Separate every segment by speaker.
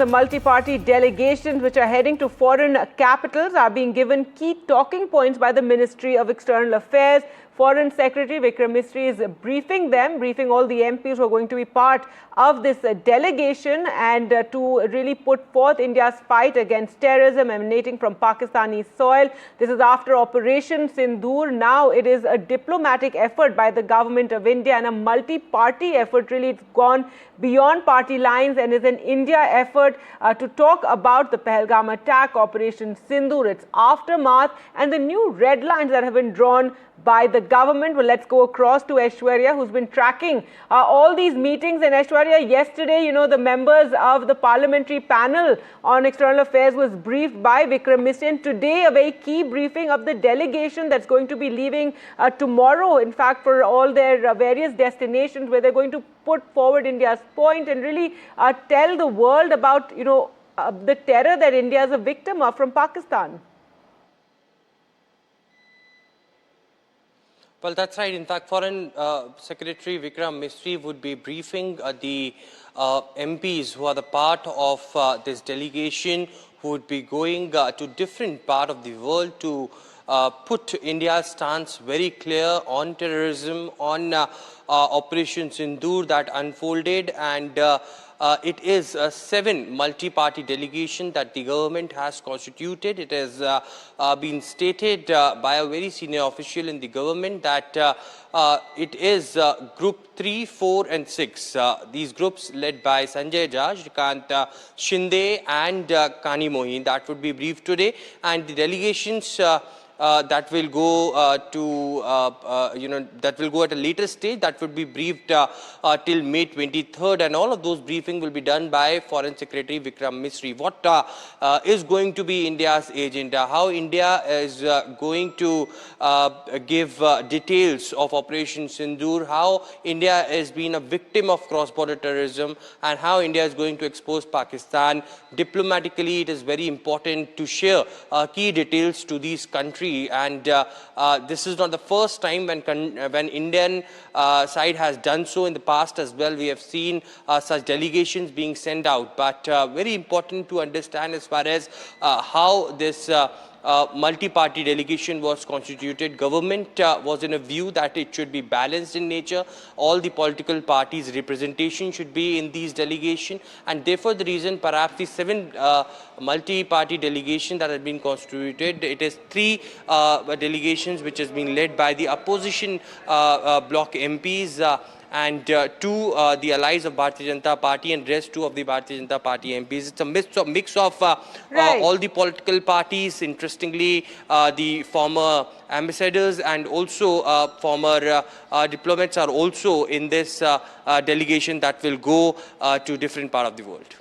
Speaker 1: The multi-party delegations which are heading to foreign capitals are being given key talking points by the Ministry of External Affairs. Foreign Secretary Vikram Misri is briefing all the MPs who are going to be part of this delegation and to really put forth India's fight against terrorism emanating from Pakistani soil. This is after Operation Sindoor. Now it is a diplomatic effort by the government of India and a multi-party effort. Really, it's gone beyond party lines and is an India effort to talk about the Pahalgam attack, Operation Sindoor, its aftermath and the new red lines that have been drawn by the government. Well, let's go across to Aishwarya, who's been tracking all these meetings. And Aishwarya, yesterday, the members of the parliamentary panel on external affairs was briefed by Vikram Misri. And today, a very key briefing of the delegation that's going to be leaving tomorrow, in fact, for all their various destinations, where they're going to put forward India's point and really tell the world about, the terror that India is a victim of from Pakistan.
Speaker 2: Well, that's right. In fact, Foreign Secretary Vikram Misri would be briefing the MPs who are the part of this delegation, who would be going to different part of the world to put India's stance very clear on terrorism, on Operation Sindoor that unfolded, and it is a 7 multi-party delegation that the government has constituted. It has been stated by a very senior official in the government that it is Group 3, 4 and 6. These groups led by Sanjay Jha, Shrikant Shinde and Kani Mohin that would be briefed today, and the delegations that will go that will go at a later stage, that would be briefed till May 23rd, and all of those briefing will be done by Foreign Secretary Vikram Misri. What is going to be India's agenda, how India is going to give details of Operation Sindoor, how India has been a victim of cross-border terrorism, and how India is going to expose Pakistan. Diplomatically, it is very important to share key details to these countries. And this is not the first time when Indian side has done so. In the past as well, we have seen such delegations being sent out. But very important to understand as far as how this multi-party delegation was constituted. Government was in a view that it should be balanced in nature. All the political parties' representation should be in these delegations, and therefore the reason perhaps the 7 multi-party delegation that has been constituted, it is 3 delegations which has been led by the opposition bloc MPs, and 2 the allies of Bharatiya Janata Party, and rest 2 of the Bharatiya Janata Party MPs. It's a mix of all the political parties. Interestingly, the former ambassadors and also former diplomats are also in this delegation that will go to different part of the world.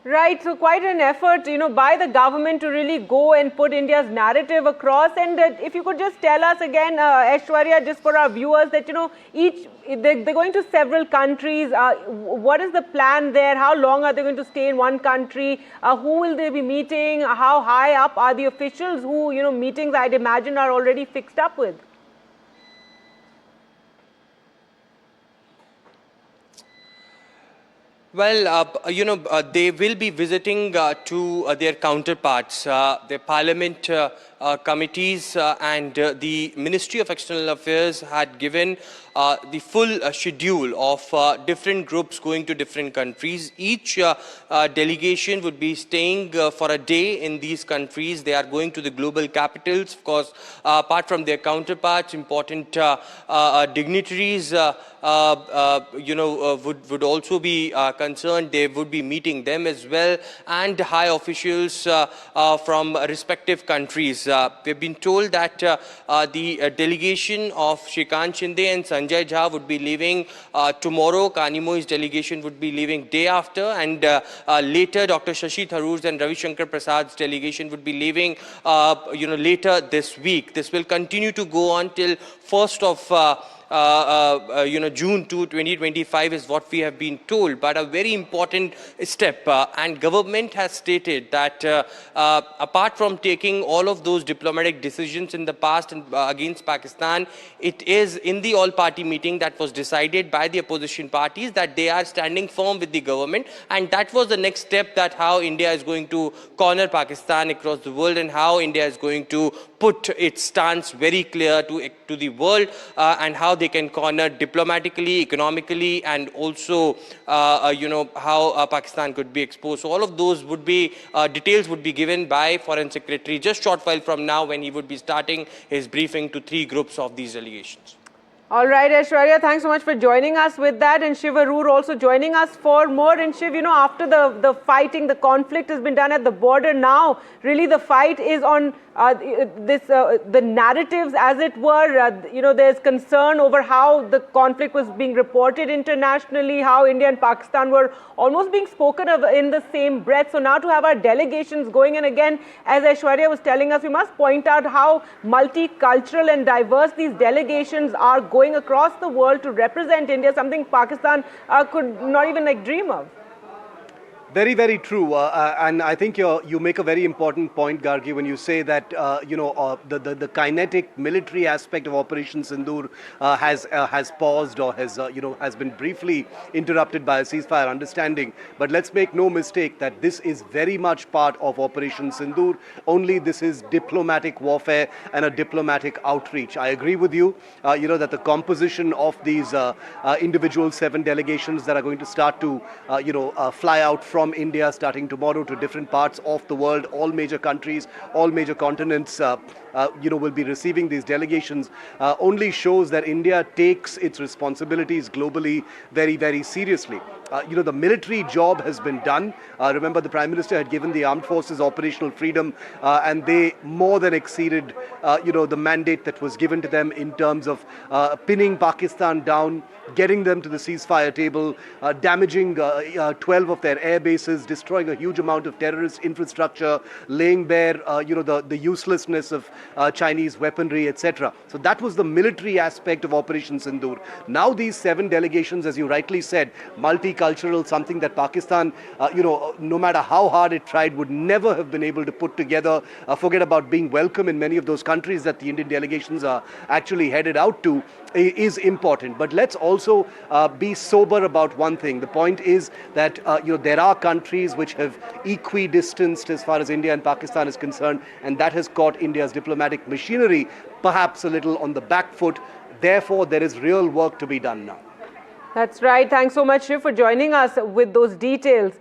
Speaker 1: Right, so quite an effort, by the government to really go and put India's narrative across. And if you could just tell us again, Aishwarya, just for our viewers, that, they're going to several countries. What is the plan there? How long are they going to stay in one country? Who will they be meeting? How high up are the officials who, meetings I'd imagine are already fixed up with?
Speaker 2: Well, they will be visiting to their counterparts, their parliament committees, and the Ministry of External Affairs had given the full schedule of different groups going to different countries. Each delegation would be staying for a day in these countries. They are going to the global capitals. Of course, apart from their counterparts, important dignitaries would also be concerned. They would be meeting them as well, and high officials from respective countries. We've been told that the delegation of Shrikant Shinde and Sanjay Jha would be leaving tomorrow. Kani Mohin's delegation would be leaving day after, and later Dr. Shashi Tharoor's and Ravi Shankar Prasad's delegation would be leaving later this week. This will continue to go on till 1st of June to 2025 is what we have been told, but a very important step. And government has stated that apart from taking all of those diplomatic decisions in the past against Pakistan, it is in the all-party meeting that was decided by the opposition parties that they are standing firm with the government, and that was the next step, that how India is going to corner Pakistan across the world and how India is going to put its stance very clear to the world, and how they can corner diplomatically, economically, and also how Pakistan could be exposed. So all of those would be details would be given by Foreign Secretary just short while from now, when he would be starting his briefing to 3 groups of these delegations.
Speaker 1: All right, Aishwarya, thanks so much for joining us with that. And Shiv Arur also joining us for more. And Shiv, after the fighting, the conflict has been done at the border. Now, really the fight is on the narratives, as it were. There's concern over how the conflict was being reported internationally, how India and Pakistan were almost being spoken of in the same breath. So now to have our delegations going, and again, as Aishwarya was telling us, we must point out how multicultural and diverse these delegations are going across the world to represent India, something Pakistan could not even dream of.
Speaker 3: Very, very true. And I think you make a very important point, Gargi, when you say that, the kinetic military aspect of Operation Sindoor has paused or has been briefly interrupted by a ceasefire understanding. But let's make no mistake that this is very much part of Operation Sindoor. Only this is diplomatic warfare and a diplomatic outreach. I agree with you, that the composition of these individual 7 delegations that are going to start to, fly out from India starting tomorrow to different parts of the world, all major countries, all major continents, will be receiving these delegations, only shows that India takes its responsibilities globally very, very seriously. The military job has been done. Remember, the Prime Minister had given the armed forces operational freedom, and they more than exceeded, the mandate that was given to them in terms of pinning Pakistan down, getting them to the ceasefire table, damaging 12 of their air bases, destroying a huge amount of terrorist infrastructure, laying bare, the uselessness of Chinese weaponry, etc. So that was the military aspect of Operation Sindoor. Now these 7 delegations, as you rightly said, multicultural, something that Pakistan, no matter how hard it tried, would never have been able to put together. Forget about being welcome in many of those countries that the Indian delegations are actually headed out to, is important. But let's also be sober about one thing. The point is that there are countries which have equidistanced as far as India and Pakistan is concerned, and that has caught India's diplomatic machinery perhaps a little on the back foot. Therefore, there is real work to be done now.
Speaker 1: That's right. Thanks so much, Shiv, for joining us with those details.